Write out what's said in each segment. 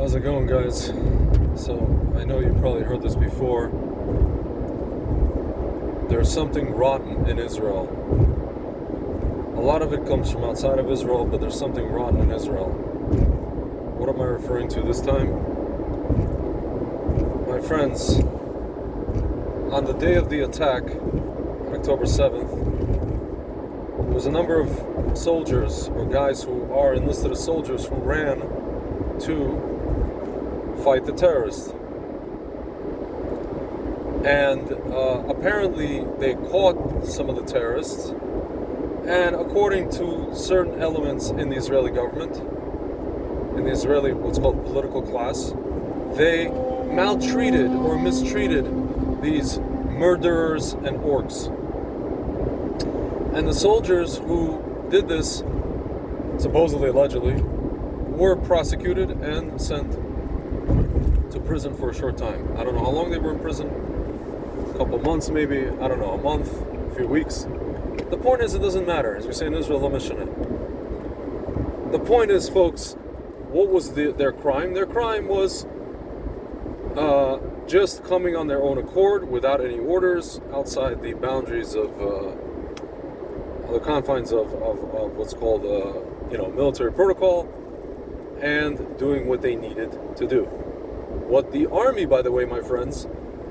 How's it going, guys? So, I know you probably heard this before. There's something rotten in Israel. A lot of it comes from outside of Israel, but there's something rotten in Israel. What am I referring to this time? My friends, on the day of the attack, October 7th, there was a number of soldiers, or guys who are enlisted as soldiers, who ran to fight the terrorists. And apparently they caught some of the terrorists, and according to certain elements in the Israeli government, in the Israeli what's called political class, they maltreated or mistreated these murderers and orcs. And the soldiers who did this, supposedly, allegedly, were prosecuted and sent to prison for a short time. I don't know how long they were in prison. A couple months maybe. I don't know, a month, a few weeks. The point is, it doesn't matter. As we say in Israel, lo mishneh. The point is, folks, what was their crime? Their crime was just coming on their own accord, without any orders, outside the boundaries of the confines of what's called military protocol, and doing what they needed to do. What the army, by the way, my friends,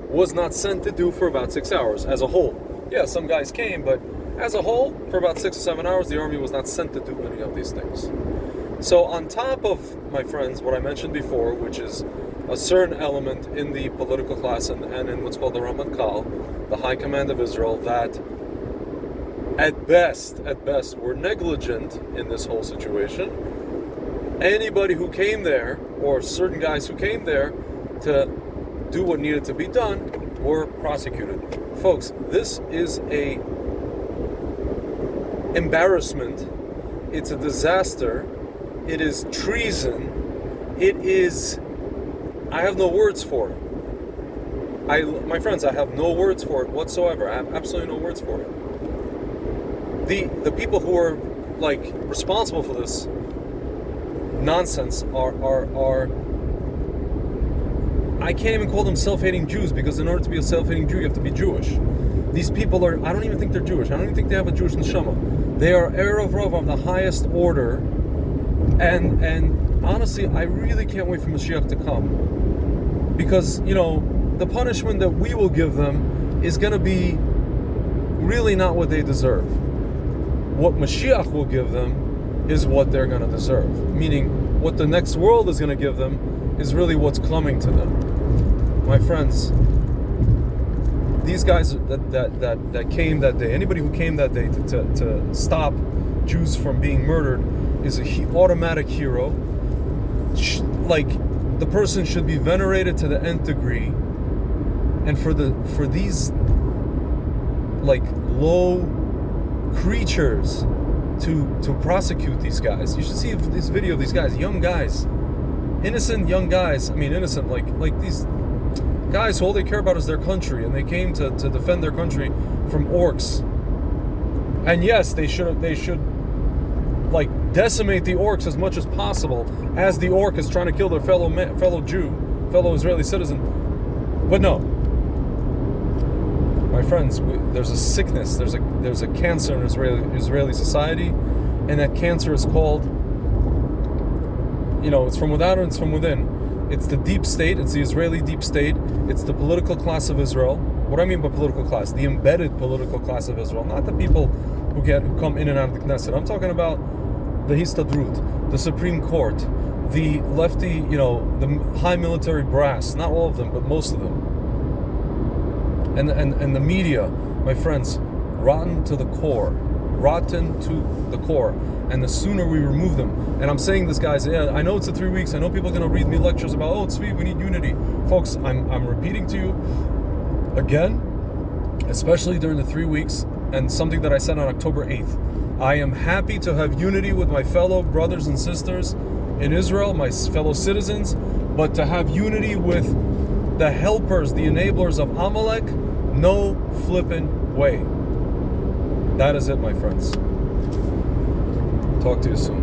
was not sent to do for about 6 hours as a whole. Yeah, some guys came, but as a whole, for about 6 or 7 hours, the army was not sent to do any of these things. So on top of, my friends, what I mentioned before, which is a certain element in the political class and in what's called the Ramatkal, the High Command of Israel, that at best, were negligent in this whole situation. Anybody who came there, or certain guys who came there to do what needed to be done, were prosecuted. Folks, this is a embarrassment. It's a disaster. It is treason. It is... I have no words for it. My friends, I have no words for it whatsoever. I have absolutely no words for it. The people who are responsible for this nonsense are I can't even call them self-hating Jews, because in order to be a self-hating Jew, you have to be Jewish. These people are, I don't even think they're Jewish. I don't even think they have a Jewish neshama. They are Erev Rav of the highest order, and honestly, I really can't wait for Mashiach to come, because, the punishment that we will give them is going to be really not what they deserve. What Mashiach will give them is what they're going to deserve. Meaning, what the next world is going to give them is really what's coming to them. My friends, these guys that came that day, anybody who came that day to stop Jews from being murdered, is an automatic hero. The person should be venerated to the nth degree. And for these low creatures to prosecute these guys. You should see this video of these guys, young guys, innocent young guys. I mean, innocent, like these guys who all they care about is their country, and they came to defend their country from orcs. And yes, they should decimate the orcs as much as possible, as the orc is trying to kill their fellow Jew, fellow Israeli citizen. But no, my friends, there's a sickness, there's a cancer in Israeli society, and that cancer is called, it's from without and it's from within. It's the deep state, it's the Israeli deep state, it's the political class of Israel. What do I mean by political class? The embedded political class of Israel, not the people who come in and out of the Knesset. I'm talking about the Histadrut, the Supreme Court, the lefty, the high military brass, not all of them, but most of them. And the media, my friends, rotten to the core. And the sooner we remove them, and I'm saying this, guys, yeah, I know it's 3 weeks, I know people are going to read me lectures about, Tzvi, we need unity. Folks, I'm repeating to you again, especially during the 3 weeks, and something that I said on October 8th. I am happy to have unity with my fellow brothers and sisters in Israel, my fellow citizens, but to have unity with the helpers, the enablers of Amalek, no flippin' way. That is it, my friends. Talk to you soon.